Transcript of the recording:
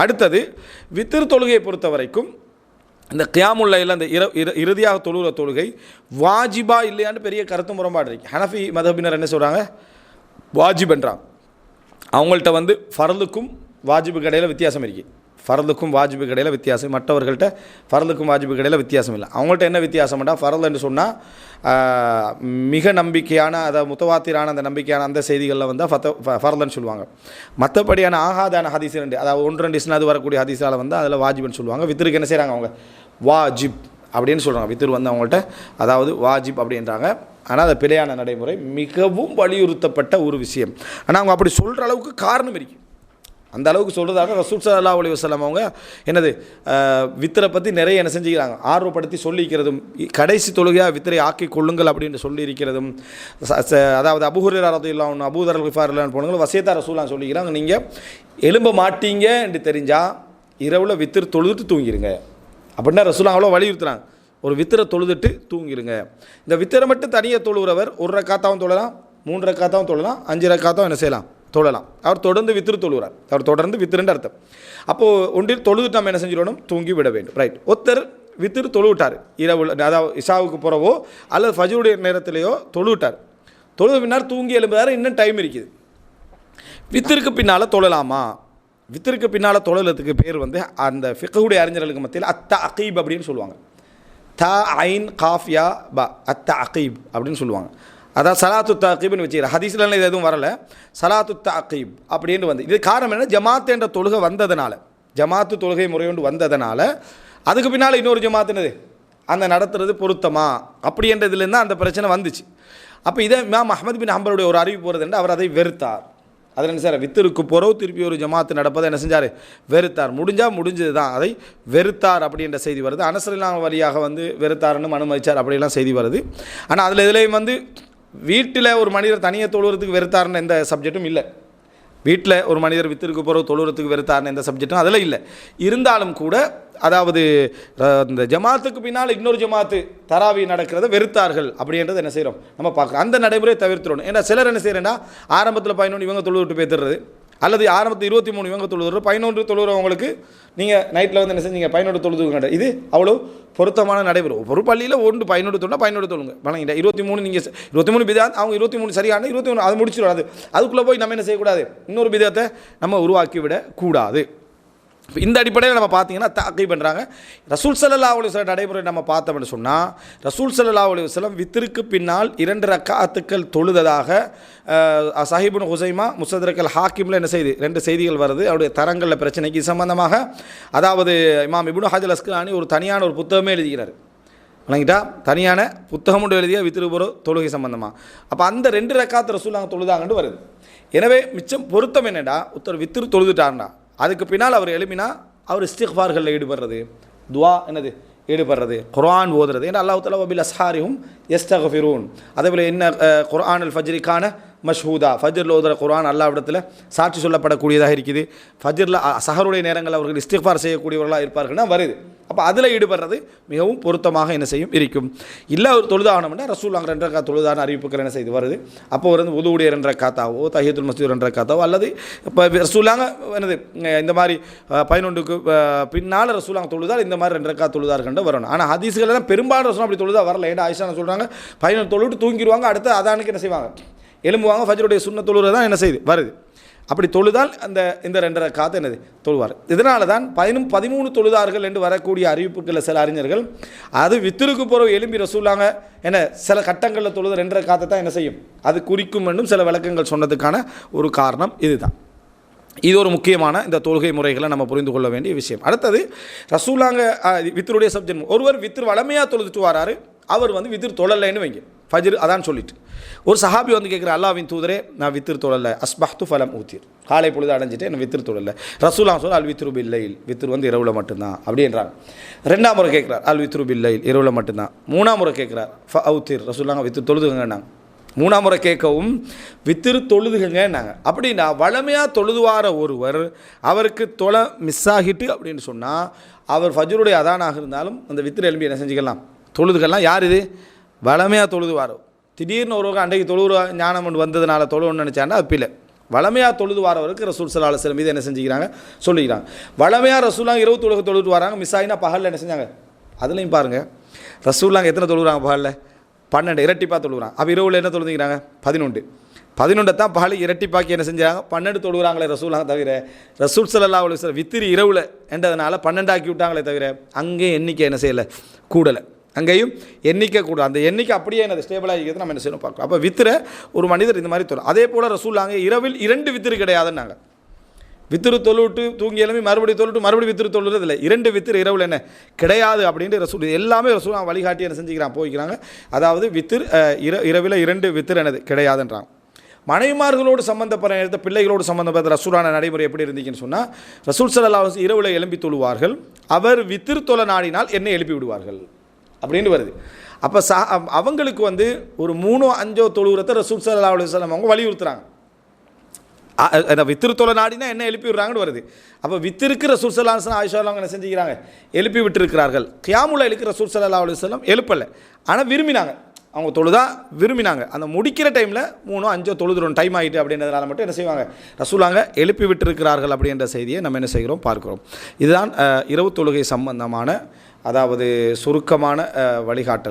அடுத்தது வித்திர் தொழுகையை பொறுத்த வரைக்கும் இந்த கியாமுல் லைல் அந்த இறுதியாக தொழுகிற தொழுகை வாஜிபா இல்லையான்னு பெரிய கருத்து முரண்பாடு இருக்குது. ஹனஃபி மதஹபினர் என்ன சொல்கிறாங்க? வாஜிப்ன்றாங்க. அவங்கள்ட்ட வந்து ஃபர்லுக்கும் வாஜிபுக்கு இடையில் வித்தியாசம் இருக்குது. ஃபர்லுக்கும் வாஜிபுக்கு இடையில் வித்தியாசம், மற்றவர்கள்ட்ட ஃபர்லுக்கும் வாஜிபுக்கு இடையில் வித்தியாசம் இல்லை. அவங்கள்ட்ட என்ன வித்தியாசம்னா, ஃபர்லுன்னு சொன்னால் மிக நம்பிக்கையான, அதாவது முத்தவாத்திரான அந்த நம்பிக்கையான அந்த செய்திகளில் வந்து ஃபர்லுன்னு சொல்லுவாங்க. மற்றபடியான ஆகாதான ஹதீஸ் ரெண்டு, அதாவது 1-2 இஸ்னாது வரக்கூடிய ஹதீஸால் வந்து அதில் வாஜிப்னு சொல்லுவாங்க. வித்திருக்கு என்ன செய்கிறாங்க? அவங்க வாஜிப் அப்படின்னு சொல்கிறாங்க. வித்திர் வந்து அவங்கள்ட்ட அதாவது வாஜிப் அப்படின்றாங்க. ஆனால் அது பிழையான நடைமுறை, மிகவும் வலியுறுத்தப்பட்ட ஒரு விஷயம். ஆனால் அவங்க அப்படி சொல்கிற அளவுக்கு காரணம் இருக்குது. அந்த அளவுக்கு சொல்கிறதாக ரசூல் ஸல்லல்லாஹு அலைஹி வஸல்லம் அவங்க என்னது வித்திரை பற்றி நிறைய என்ன செஞ்சுக்கிறாங்க, ஆர்வப்படுத்தி சொல்லியிருக்கிறதும், கடைசி தொழுகையாக வித்திரை ஆக்கி கொள்ளுங்கள் அப்படின்னு சொல்லியிருக்கிறதும். அதாவது அபூ ஹுரைரா ரலியல்லாஹு அன்ஹு, அபூ தர் கிஃபாரிலான்னு போனவங்க வசியத்தா ரசூலுல்லாஹ் சொல்லிக்கிறாங்க, நீங்கள் எலும்ப மாட்டீங்க என்று தெரிஞ்சால் இரவில் வித்திர் தொழுதுட்டு தூங்கிடுங்க அப்படின்னா ரசூலுல்லாஹ் அவ்வளோ வலியுறுத்துறாங்க. ஒரு வித்திரை தொழுதுட்டு தூங்கிடுங்க. இந்த வித்திரை மட்டும் தனியாக தொழுகிறவர் 1 ரக்காத்தாவும் தொழலாம், 3 ரக்காத்தாவும் தொழலாம், 5 ரக்காத்தாவும் என்ன செய்யலாம், தொழலாம். அவர் தொடர்ந்து வித்திரு தொழுகிறார். அவர் தொடர்ந்து வித்திருன்னு அர்த்தம். அப்போது ஒன்றில் தொழுதுட்டு நம்ம என்ன செஞ்சிடணும், தூங்கி விட வேண்டும். ரைட். ஒருத்தர் வித்திரு தொழுவிட்டார் இரவு, அதாவது இஷாவுக்கு போகிறவோ அல்லது ஃபஜ்ருடைய நேரத்திலேயோ தொழுவிட்டார். தொழுது பின்னால் தூங்கி எழும்புறாரு, இன்னும் டைம் இருக்குது. வித்திருக்கு பின்னால் தொழலாமா? வித்திருக்கு பின்னால் தொழலத்துக்கு பேர் வந்து அந்த ஃபிக்ஹுடைய அறிஞர்களுக்கு மத்தியில் அத்தஅகீப் அப்படின்னு சொல்லுவாங்க. தா ஐன் காஃபியா பா அத்தஅகீப் அப்படின்னு சொல்லுவாங்க. அதாவது சலாத்து தஅகீப்னு வச்சுக்கிறேன். ஹதீஸ்லாம் இது எதுவும் வரலை. சலாத்து தஅகீப் அப்படின்னு வந்து, இது காரணம் என்ன, ஜமாத் என்ற தொழுகை வந்ததுனால, ஜமாத்து தொழுகை முறையொன்று வந்ததுனால அதுக்கு பின்னால் இன்னொரு ஜமாத் என்னது அந்த நடத்துறது பொருத்தமா அப்படின்றதுலேருந்து தான் அந்த பிரச்சனை வந்துச்சு. அப்போ இதை இமாம் அஹ்மத் பின் ஹம்பலுடைய ஒரு அறிவு போகிறது என்று அவர் அதை வெறுத்தார். அதில் என்ன சார், வித்திருக்கு போகிறோம் திருப்பி ஒரு ஜமாத்து நடப்பதை என்ன செஞ்சார், வெறுத்தார். முடிஞ்சது தான், அதை வெறுத்தார் அப்படின்ற செய்தி வருது. அனஸ்ரலாம் வழியாக வந்து வெறுத்தார்னு அனுமதிச்சார் அப்படிலாம் செய்தி வருது. ஆனால் அதில் இதுலேயும் வந்து வீட்டில் ஒரு மனிதர் தனியாக தொழுகிறதுக்கு வெறுத்தார்னு எந்த சப்ஜெக்டும் இல்லை. வீட்டில் ஒரு மனிதர் வித்திருக்கு போகிற தொழுகிறதுக்கு வெறுத்தார்னு எந்த சப்ஜெக்டும் அதில் இல்லை. இருந்தாலும் கூட அதாவது இந்த ஜமாத்துக்கு பின்னால் இன்னொரு ஜமாத்து தராவி நடக்கிறத வெறுத்தார்கள் அப்படின்றது என்ன செய்கிறோம், நம்ம பார்க்குறோம். அந்த நடைமுறையை தவிர்த்துறோம். ஏன்னா சிலர் என்ன செய்கிறேன்னா, ஆரம்பத்தில் 11 இவங்க தொழுது விட்டு பேத்துறது, அல்லது ஆரம்பத்தில் 23 இவங்க தொழுதுறது, 11 தொழுகிறவங்களுக்கு நீங்கள் நைட்டில் வந்து என்ன செஞ்சீங்க 11 தொழுதுங்க. இது அவ்வளோ பொருத்தமான நடைமுறை. ஒரு பள்ளியில் 11 தொழுனா 11 தொழுங்க வணங்கிட்ட. 23 நீங்கள் 23 பிதாத், அவங்க 23 சரியான 21 அது முடிச்சிடும். அதுக்குள்ளே போய் நம்ம என்ன செய்யக்கூடாது, இன்னொரு பிதாத்தை நம்ம உருவாக்கி விடக்கூடாது. இந்த அடிப்படையில் நம்ம பார்த்தீங்கன்னா தஅகீப் பண்ணுறாங்க. ரசூல் ஸல்லல்லாஹு அலைஹி வஸல்லம் நடைமுறை நம்ம பார்த்தோம்னு சொன்னால், ரசூல் ஸல்லல்லாஹு அலைஹி வஸல்லம் வித்திருக்கு பின்னால் 2 ரக்காத்துக்கள் தொழுததாக சஹீபுன் ஹுஸைமா முஸ்தத்ரக் ஹாக்கிமில் என்ன செய்து 2 செய்திகள் வருது. அவருடைய தரங்களில் பிரச்சனைக்கு சம்பந்தமாக அதாவது இமாம் இப்னு ஹஜர் அஸ்கலானி ஒரு தனியான ஒரு புத்தகமே எழுதிக்கிறார். வணங்கிட்டா, தனியான புத்தகம் ஒன்று எழுதிய வித்திருபுர தொழுகை சம்பந்தமாக. அப்போ அந்த 2 ரக்காத்து ரசூலுல்லாஹ் தொழுதாங்கன்னு வருது. எனவே மிச்சம் பொருத்தம் என்னடா, ஒருத்தர் வித்திரு தொழுதுட்டார்னா அதுக்கு பின்னால் அவர் எழுப்பினா அவர் இஸ்திக்ஃபார்களில் ஈடுபடுறது, துவா என்னது ஈடுபடுறது, குர்ஆன் ஓதுறது. ஏன்னா அல்லாஹ் தஆலா வபில் அஸ்ஹாரிஹும் யஸ்தக்ஃபிரூன். அதேபோல் என்ன குர்ஆன் அல் ஃபஜ்ரிக்கான மஷ்ஹூதா, ஃபஜ்ரில் ஓதுற குர்ஆன் அல்லாஹ்விடத்தில் சாட்சி சொல்லப்படக்கூடியதாக இருக்குது. ஃபஜ்ரில் சஹருடைய நேரங்கள் அவர்கள் இஸ்திக்ஃபார் செய்யக்கூடியவர்களாக இருப்பார்கள்னா வருது. அப்போ அதில் ஈடுபடுறது மிகவும் பொருத்தமாக என்ன செய்யும் இருக்கும். இல்லை ஒரு தொழுதாகணும்னா ரசூலுல்லாஹ் 2 ரக்காத் தொழுதான அறிவிப்புகள் என்ன செய்து வருது. அப்போ வந்து உதுவுடைய 2 ரக்காத்தாவோ தஹியத்துல் மஸ்ஜித் 2 ரக்காத்தாவோ அல்லது இப்போ ரசூலுல்லாஹ் என்னது இந்த மாதிரி 11க்கு பின்னால் ரசூலுல்லாஹ் தொழுதால் இந்த மாதிரி 2 ரக்காத் தொழுதார்கள் வரணும். ஆனால் ஹதீஸ்கள் எல்லாம் பெரும்பாலும் ரசூலுல்லாஹ் அப்படி தொழுதா வரல. ஏன்னா ஆயிஷா சொல்கிறாங்க 11 தொழுவிட்டு தூங்கிடுவாங்க, அடுத்து அதானுக்கு என்ன செய்வாங்க எழும்புவாங்க, ஃபஜ்ருடைய சுன்னத் தொழுகிறது தான் என்ன செய்யுது வருது. அப்படி தொழுதால் இந்த 2 ரக்காத் என்னது தொழுவார். இதனால தான் 13 தொழுதார்கள் என்று வரக்கூடிய அறிவிப்புகளில் சில அறிஞர்கள் அது வித்திருக்கு போகிற எலும்பி ரசூலுல்லாஹ் என்ன சில கட்டங்களில் தொழுத 2 ரக்காத்தை தான் என்ன செய்யும் அது குறிக்கும் என்றும் சில விளக்கங்கள் சொன்னதுக்கான ஒரு காரணம் இதுதான். இது ஒரு முக்கியமான இந்த தொழுகை முறைகளை நம்ம புரிந்து கொள்ள வேண்டிய விஷயம். அடுத்தது ரசூலுல்லாஹ் வித்திருடைய சப்ஜெக்ட், ஒருவர் வித்திரு வளமையாக தொழுதுட்டு வராரு, அவர் வந்து வித்திரு தொழலைன்னு வைங்க, ஃபஜ்ர் அதான் சொல்லிட்டு ஒரு சஹாபி வந்து கேட்குற, அல்லாஹ்வின் தூதரே நான் வித்திரு தொழலை, அஸ்பஹ்து ஃபலம் ஊத்திர், காலை பொழுது அடைஞ்சிட்டு என்ன வித்திரு தொழலை. ரசூலுல்லாஹ் சொல்ல அல் வித்ரு பில்லைல், வித்ரு வந்து இரவில் மட்டும்தான் அப்படின்றாங்க. 2ஆம் முறை கேட்குறார் அல் வித்ரு பில்லைல், இரவில் மட்டும்தான். 3ஆம் முறை கேட்குறார் ஃப அவுத்திர், ரசூலுல்லாஹ் வித்ரு தொழுதுங்கன்னாங்க. 3ஆம் முறை கேட்கவும் வித்திரு தொழுதுங்கன்னாங்க. அப்படின்னா வளமையாக தொழுதுவார ஒருவர் அவருக்கு தொலை மிஸ் ஆகிட்டு அப்படின்னு சொன்னால் அவர் ஃபஜ்ருடைய அதானாக இருந்தாலும் அந்த வித்திரு எழும்பி என்ன செஞ்சுக்கலாம் தொழுதுகள்லாம். யார் இது வளமையாக தொழுதுவாரோ, திடீர்னு ஒருவங்க அன்றைக்கு தொழுகிற ஞானம் ஒன்று வந்ததுனால தொழுன்னு நினச்சான்னா அது பிள்ளை. வளமையாக தொழுது வாரவருக்கு ரசூல் ஸல்லல்லாஹு அலைஹி வஸல்லம் மீது என்ன செஞ்சுக்கிறாங்க சொல்லிக்கிறாங்க. வளமையாக ரசூலாங்க இரவு தொழுகை தொழுது வராங்க, மிஸ் ஆகினா பகலில் என்ன செஞ்சாங்க, அதுலேயும் பாருங்கள் ரசூலாங்க எத்தனை தொழுகிறாங்க பகலில் 12 இரட்டிப்பாக தொழுகிறாங்க. அப்போ இரவில் என்ன தொழுதுங்கிறாங்க 11 தான் பகல் இரட்டிப்பாக்கி என்ன செஞ்சாங்க 12 தொழுகிறாங்களே ரசூலாங்க தவிர ரசூல் ஸல்லல்லாஹு அலைஹி வஸல்லம் வித்திரி இரவில் என்றதுனால 12 ஆக்கி விட்டாங்களே தவிர அங்கேயும் எண்ணிக்கை என்ன செய்யலை கூடலை, அங்கேயும் எண்ணிக்கை கூட அந்த எண்ணிக்கை அப்படியே என்னது ஸ்டேபிளாக இருக்கிறது நம்ம என்ன செய்யணும் பார்க்கலாம். அப்போ வித்திரை ஒரு மனிதர் இந்த மாதிரி தொழும். அதே போல் ரசூலாங்க இரவில் 2 வித்திரு கிடையாதுன்னாங்க. வித்திரு தொழுவிட்டு தூங்கி எழுப்பி மறுபடியும் வித்திரு தொழுறது இல்லை, 2 வித்திரு இரவில் என்ன கிடையாது அப்படின்ட்டு ரசூல் எல்லாமே ரசூல் வழிகாட்டி என்ன செஞ்சுக்கிறான் போய்க்கிறாங்க. அதாவது வித்திரு இரவில் 2 வித்திரு என்னது கிடையாதுன்றாங்க. மனைவிமார்களோடு சம்பந்தப்பட்ட பிள்ளைகளோடு சம்பந்தப்பட்ட ரசூலான நடைமுறை எப்படி இருந்துச்சுன்னு சொன்னால் ரசூல் ஸல்லல்லாஹு அலைஹி வஸல்லம் இரவில் எழுப்பி தொழுவார்கள், அவர் வித்திரு தொழ நாடினால் என்னை எழுப்பி விடுவார்கள் அப்படின்னு வருது. அப்போ அவங்களுக்கு வந்து ஒரு 3-5 தொழுகிறத ரசூல் ஸல்லல்லாஹு அலைஹி வஸல்லம் அவங்க வலியுறுத்துறாங்க. வித்திரு தொலை நாடினா என்ன எழுப்பி விடுறாங்கன்னு வருது. அப்போ வித்திருக்கு ரசூல் ஸல்லல்லாஹு அலைஹி வஸல்லம் ஆயிஷா அவங்க என்ன செஞ்சுக்கிறாங்க எழுப்பி விட்டுருக்கிறார்கள். கியாமுல் லைலுக்கு ரசூல் ஸல்லல்லாஹு அலைஹி வஸல்லம் எழுப்பலை, ஆனால் விரும்பினாங்க, அவங்க தொழுதா விரும்பினாங்க. அந்த முடிக்கிற டைமில் 3-5 தொழுதுறோம் டைம் ஆகிட்டு அப்படின்றதுனால மட்டும் என்ன செய்வாங்க ரசூலாங்க எழுப்பி விட்டுருக்கிறார்கள் அப்படின்ற செய்தியை நம்ம என்ன செய்கிறோம் பார்க்குறோம். இதுதான் இரவு தொழுகை சம்பந்தமான அதாவது சுருக்கமான வழிகாட்டல்.